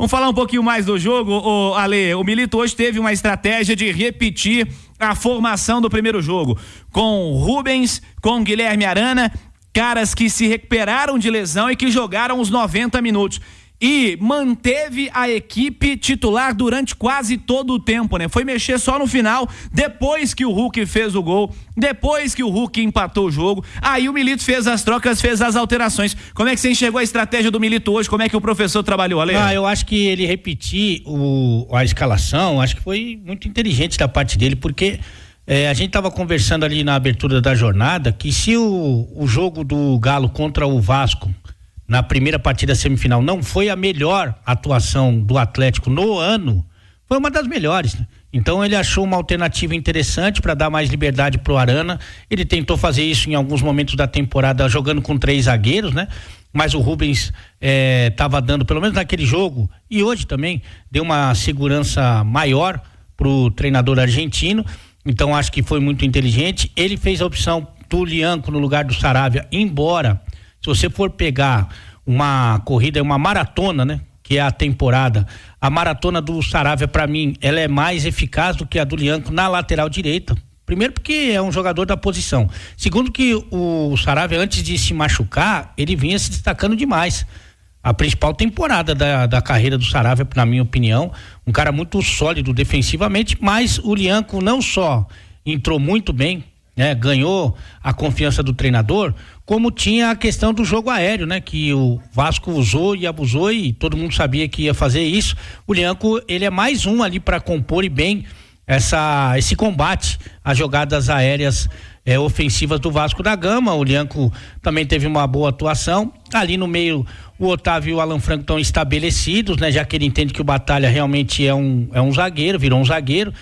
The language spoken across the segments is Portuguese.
Vamos falar um pouquinho mais do jogo, Ale. O Milito hoje teve uma estratégia de repetir a formação do primeiro jogo, com Rubens, com Guilherme Arana, caras que se recuperaram de lesão e que jogaram os 90 minutos. E manteve a equipe titular durante quase todo o tempo, né? Foi mexer só no final, depois que o Hulk fez o gol, depois que o Hulk empatou o jogo, aí o Milito fez as trocas, fez as alterações. Como é que você enxergou a estratégia do Milito hoje? Como é que o professor trabalhou, Ale? Eu acho que ele repetir a escalação, acho que foi muito inteligente da parte dele, porque a gente estava conversando ali na abertura da jornada que se o jogo do Galo contra o Vasco na primeira partida semifinal não foi a melhor atuação do Atlético no ano, foi uma das melhores, né? Então ele achou uma alternativa interessante para dar mais liberdade pro Arana. Ele tentou fazer isso em alguns momentos da temporada jogando com 3 zagueiros, né? Mas o Rubens tava dando, pelo menos naquele jogo, e hoje também, deu uma segurança maior pro treinador argentino. Então acho que foi muito inteligente. Ele fez a opção do Lianco no lugar do Saravia, embora, se você for pegar uma corrida, uma maratona, né? Que é a temporada, a maratona do Saravia, para mim, ela é mais eficaz do que a do Lianco na lateral direita. Primeiro porque é um jogador da posição. Segundo que o Saravia, antes de se machucar, ele vinha se destacando demais. A principal temporada da carreira do Saravia, na minha opinião, um cara muito sólido defensivamente, mas o Lianco não só entrou muito bem, né, ganhou a confiança do treinador, como tinha a questão do jogo aéreo, né, que o Vasco usou e abusou e todo mundo sabia que ia fazer isso. O Lianco, ele é mais um ali para compor e bem esse combate às jogadas aéreas ofensivas do Vasco da Gama. O Lianco também teve uma boa atuação. Ali no meio, o Otávio e o Alan Franco estão estabelecidos, né, já que ele entende que o Batalha realmente é um zagueiro, virou um zagueiro.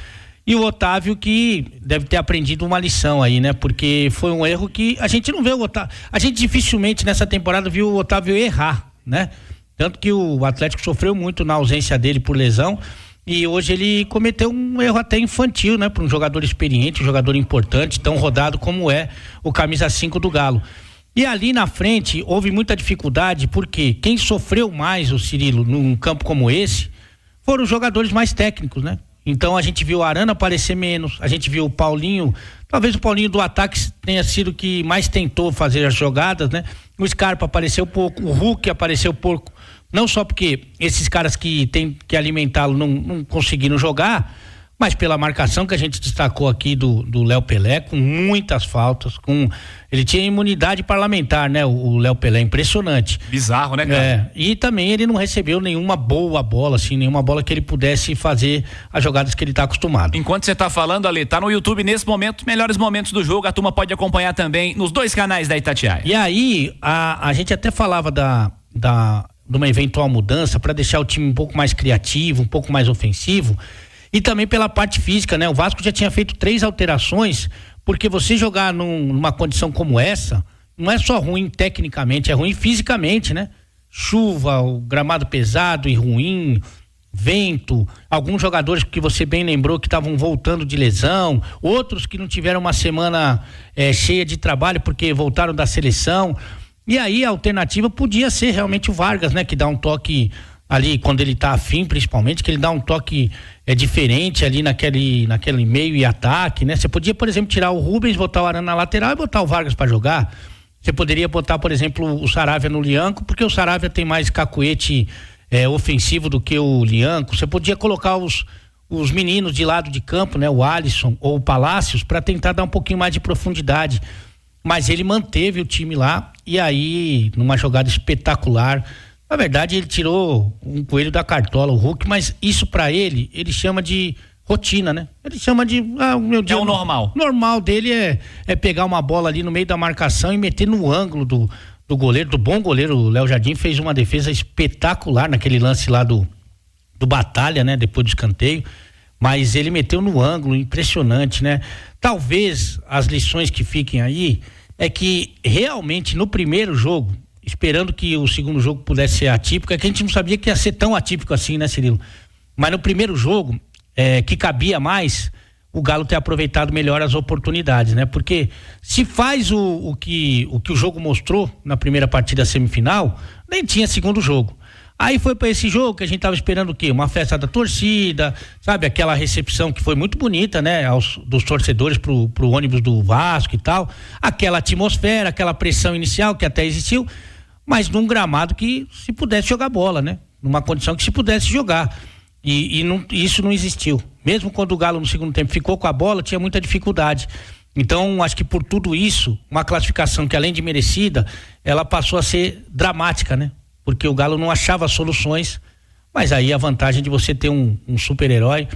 E o Otávio, que deve ter aprendido uma lição aí, né? Porque foi um erro que a gente não vê o Otávio. A gente dificilmente nessa temporada viu o Otávio errar, né? Tanto que o Atlético sofreu muito na ausência dele por lesão. E hoje ele cometeu um erro até infantil, né? Para um jogador experiente, um jogador importante, tão rodado como é o camisa 5 do Galo. E ali na frente houve muita dificuldade, porque quem sofreu mais, o Cirilo, num campo como esse, foram os jogadores mais técnicos, né? Então a gente viu o Arana aparecer menos, a gente viu o Paulinho, talvez o Paulinho do ataque tenha sido o que mais tentou fazer as jogadas, né? O Scarpa apareceu pouco, o Hulk apareceu pouco, não só porque esses caras que tem que alimentá-lo não conseguiram jogar, mas pela marcação que a gente destacou aqui do Léo Pelé, com muitas faltas, ele tinha imunidade parlamentar, né? O Léo Pelé, impressionante. Bizarro, né, cara? E também ele não recebeu nenhuma boa bola, assim, nenhuma bola que ele pudesse fazer as jogadas que ele tá acostumado. Enquanto você tá falando, Ale, tá no YouTube nesse momento, melhores momentos do jogo, a turma pode acompanhar também nos 2 canais da Itatiaia. E aí, a gente até falava de uma eventual mudança para deixar o time um pouco mais criativo, um pouco mais ofensivo, e também pela parte física, né? O Vasco já tinha feito 3 alterações, porque você jogar numa condição como essa, não é só ruim tecnicamente, é ruim fisicamente, né? Chuva, o gramado pesado e ruim, vento, alguns jogadores que você bem lembrou que estavam voltando de lesão, outros que não tiveram uma semana cheia de trabalho porque voltaram da seleção. E aí a alternativa podia ser realmente o Vargas, né? Que dá um toque ali quando ele tá afim, principalmente, que ele dá um toque diferente ali naquele meio e ataque, né? Você podia, por exemplo, tirar o Rubens, botar o Arana na lateral e botar o Vargas para jogar. Você poderia botar, por exemplo, o Saravia no Lianco, porque o Saravia tem mais cacuete ofensivo do que o Lianco. Você podia colocar os meninos de lado de campo, né? O Alisson ou o Palácios, para tentar dar um pouquinho mais de profundidade. Mas ele manteve o time lá e aí, numa jogada espetacular, na verdade, ele tirou um coelho da cartola, o Hulk, mas isso pra ele chama de rotina, né? Ele chama de, meu dia. É o normal. Normal dele é pegar uma bola ali no meio da marcação e meter no ângulo do goleiro, do bom goleiro. O Léo Jardim fez uma defesa espetacular naquele lance lá do Batalha, né? Depois do escanteio, mas ele meteu no ângulo, impressionante, né? Talvez as lições que fiquem aí é que realmente no primeiro jogo, esperando que o segundo jogo pudesse ser atípico, é que a gente não sabia que ia ser tão atípico assim, né, Cirilo? Mas no primeiro jogo, que cabia mais, o Galo ter aproveitado melhor as oportunidades, né? Porque se faz o que o jogo mostrou na primeira partida semifinal, nem tinha segundo jogo. Aí foi para esse jogo que a gente tava esperando o quê? Uma festa da torcida, sabe? Aquela recepção que foi muito bonita, né? Dos torcedores pro ônibus do Vasco e tal. Aquela atmosfera, aquela pressão inicial que até existiu, mas num gramado que se pudesse jogar bola, né? Numa condição que se pudesse jogar. Isso não existiu. Mesmo quando o Galo no segundo tempo ficou com a bola, tinha muita dificuldade. Então, acho que por tudo isso, uma classificação que além de merecida, ela passou a ser dramática, né? Porque o Galo não achava soluções, mas aí a vantagem de você ter um super-herói,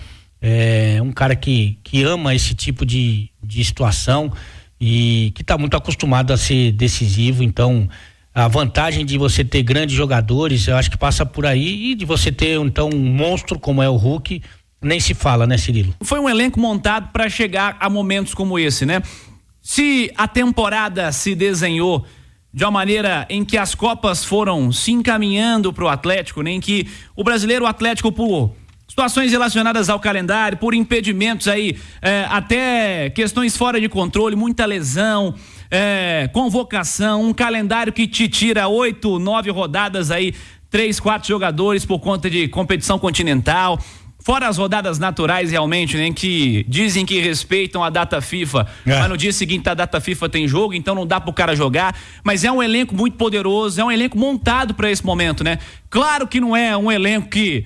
um cara que ama esse tipo de situação e que está muito acostumado a ser decisivo. Então, a vantagem de você ter grandes jogadores, eu acho que passa por aí, e de você ter então um monstro como é o Hulk, nem se fala, né, Cirilo? Foi um elenco montado para chegar a momentos como esse, né? Se a temporada se desenhou de uma maneira em que as Copas foram se encaminhando para o Atlético, né? Em que o brasileiro, o Atlético, por situações relacionadas ao calendário, por impedimentos aí, até questões fora de controle, muita lesão, convocação, um calendário que te tira 8, 9 rodadas aí, 3, 4 jogadores por conta de competição continental. Fora as rodadas naturais, realmente, né? Que dizem que respeitam a data FIFA, mas no dia seguinte a data FIFA tem jogo, então não dá pro cara jogar. Mas é um elenco muito poderoso, é um elenco montado para esse momento, né? Claro que não é um elenco que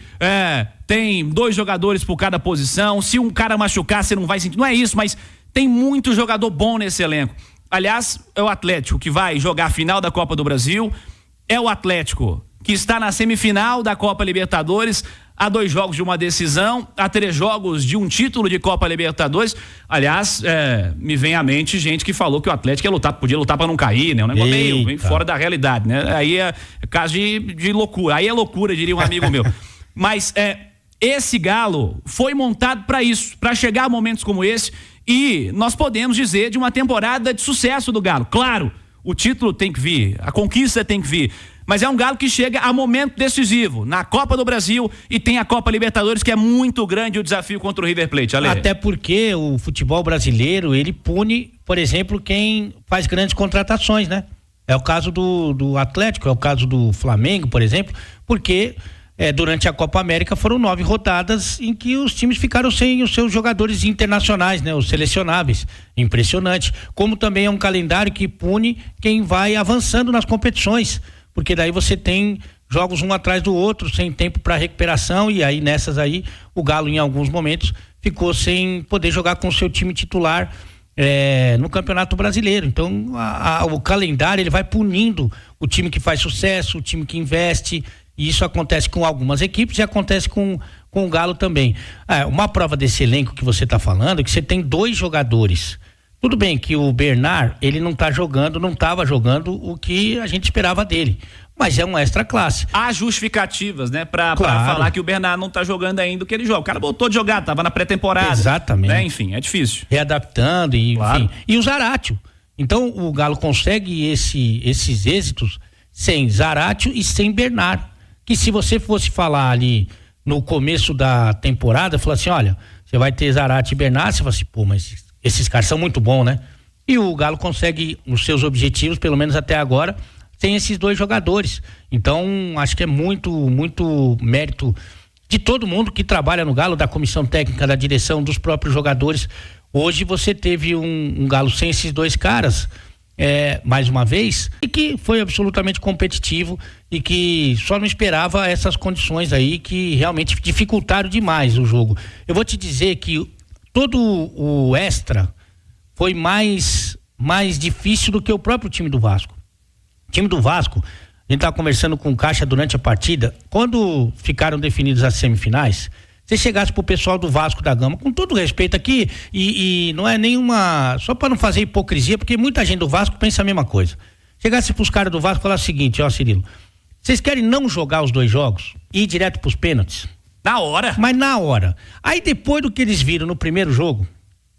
tem 2 jogadores por cada posição. Se um cara machucar, você não vai sentir. Não é isso, mas tem muito jogador bom nesse elenco. Aliás, é o Atlético que vai jogar a final da Copa do Brasil, é o Atlético que está na semifinal da Copa Libertadores, há 2 jogos de uma decisão, há 3 jogos de um título de Copa Libertadores. Aliás, me vem à mente gente que falou que o Atlético podia lutar para não cair, né? Um negócio meio fora da realidade, né? Aí é caso de loucura. Aí é loucura, diria um amigo meu. Mas esse Galo foi montado para isso, para chegar a momentos como esse, e nós podemos dizer de uma temporada de sucesso do Galo. Claro, o título tem que vir, a conquista tem que vir, mas é um Galo que chega a momento decisivo na Copa do Brasil e tem a Copa Libertadores, que é muito grande o desafio contra o River Plate, Ale. Até porque o futebol brasileiro, ele pune, por exemplo, quem faz grandes contratações, né? É o caso do Atlético, é o caso do Flamengo, por exemplo, porque durante a Copa América foram 9 rodadas em que os times ficaram sem os seus jogadores internacionais, né? Os selecionáveis. Impressionante. Como também é um calendário que pune quem vai avançando nas competições, porque daí você tem jogos um atrás do outro, sem tempo para recuperação, e aí nessas aí o Galo em alguns momentos ficou sem poder jogar com o seu time titular no Campeonato Brasileiro. Então o calendário ele vai punindo o time que faz sucesso, o time que investe, e isso acontece com algumas equipes e acontece com o Galo também. Uma prova desse elenco que você está falando é que você tem 2 jogadores. Tudo bem que o Bernard, ele não estava jogando o que a gente esperava dele, mas é um extra classe. Há justificativas, né, pra falar que o Bernard não tá jogando ainda o que ele joga. O cara voltou de jogar, tava na pré-temporada. Exatamente. Né? Enfim, é difícil. Readaptando enfim. E o Zaratio. Então o Galo consegue esses êxitos sem Zaratio e sem Bernard. Que se você fosse falar ali no começo da temporada, falar assim, olha, você vai ter Zaratio e Bernard, você fala assim, pô, mas esses caras são muito bons, né? E o Galo consegue os seus objetivos, pelo menos até agora, sem esses 2 jogadores. Então, acho que é muito, muito mérito de todo mundo que trabalha no Galo, da comissão técnica, da direção, dos próprios jogadores. Hoje você teve um Galo sem esses 2 caras, mais uma vez, e que foi absolutamente competitivo e que só não esperava essas condições aí que realmente dificultaram demais o jogo. Eu vou te dizer que todo o extra foi mais difícil do que o próprio time do Vasco. O time do Vasco, a gente estava conversando com o Caixa durante a partida, quando ficaram definidas as semifinais, se chegasse pro pessoal do Vasco da Gama, com todo respeito aqui, e não é nenhuma, só para não fazer hipocrisia, porque muita gente do Vasco pensa a mesma coisa. Chegasse pros caras do Vasco e falar o seguinte, ó, Cirilo, vocês querem não jogar os 2 jogos e ir direto pros pênaltis? Na hora. Mas na hora. Aí depois do que eles viram no primeiro jogo,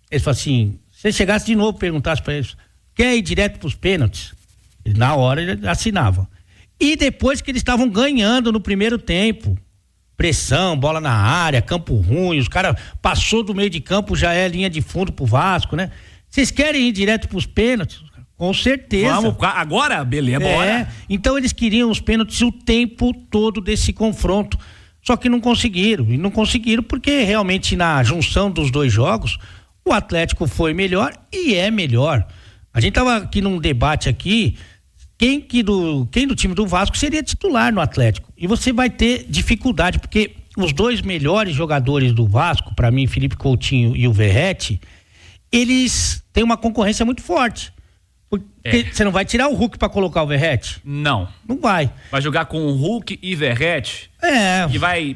eles falaram assim, se chegasse de novo e perguntasse pra eles, quer ir direto pros pênaltis? Na hora ele assinava. E depois que eles estavam ganhando no primeiro tempo, pressão, bola na área, campo ruim, os caras passou do meio de campo, já é linha de fundo pro Vasco, né? Vocês querem ir direto pros pênaltis? Com certeza. Vamos, agora, beleza, bora. Então eles queriam os pênaltis o tempo todo desse confronto. Só que não conseguiram. E não conseguiram porque realmente na junção dos dois jogos, o Atlético foi melhor e é melhor. A gente tava aqui num debate aqui, quem do time do Vasco seria titular no Atlético. E você vai ter dificuldade, porque os dois melhores jogadores do Vasco, para mim, Felipe Coutinho e o Verratti, eles têm uma concorrência muito forte. Porque você não vai tirar o Hulk pra colocar o Verratti? Não. Não vai. Vai jogar com o Hulk e Verratti. E vai...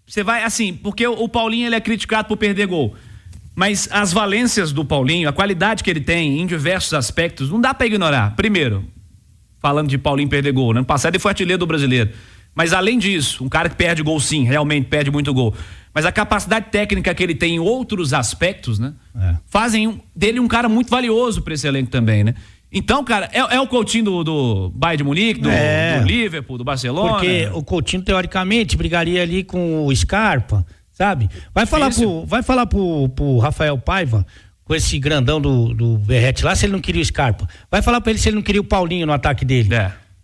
Você vai, assim, porque o Paulinho, ele é criticado por perder gol. Mas as valências do Paulinho, a qualidade que ele tem em diversos aspectos, não dá pra ignorar. Primeiro, falando de Paulinho perder gol, no ano passado ele foi artilheiro do Brasileiro. Mas além disso, um cara que perde gol sim, realmente perde muito gol. Mas a capacidade técnica que ele tem em outros aspectos, né? Fazem dele um cara muito valioso pra esse elenco também, né? Então, cara, é o Coutinho do Bayern de Munique, do Liverpool, do Barcelona. Porque o Coutinho, teoricamente, brigaria ali com o Scarpa, sabe? Vai falar pro Rafael Paiva, com esse grandão do Verratti lá, se ele não queria o Scarpa. Vai falar pra ele se ele não queria o Paulinho no ataque dele.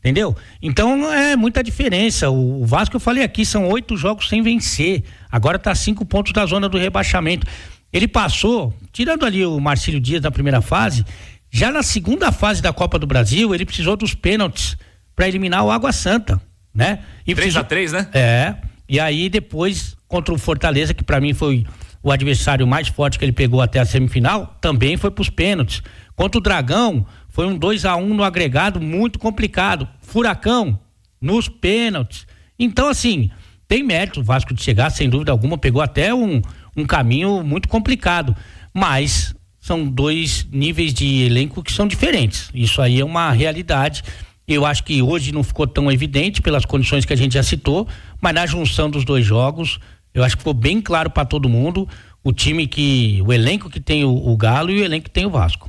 Entendeu? Então é muita diferença. O Vasco, eu falei aqui, são 8 jogos sem vencer. Agora tá 5 pontos da zona do rebaixamento. Ele passou, tirando ali o Marcílio Dias na primeira fase, já na segunda fase da Copa do Brasil, ele precisou dos pênaltis para eliminar o Água Santa, né? 3-3, né? E aí depois, contra o Fortaleza, que para mim foi o adversário mais forte que ele pegou até a semifinal, também foi pros pênaltis. Contra o Dragão, foi um 2-1 no agregado, muito complicado. Furacão, nos pênaltis. Então, assim, tem mérito o Vasco de chegar, sem dúvida alguma, pegou até um caminho muito complicado. Mas são 2 níveis de elenco que são diferentes. Isso aí é uma realidade. Eu acho que hoje não ficou tão evidente pelas condições que a gente já citou, mas na junção dos 2 jogos, eu acho que ficou bem claro para todo mundo o elenco que tem o Galo e o elenco que tem o Vasco.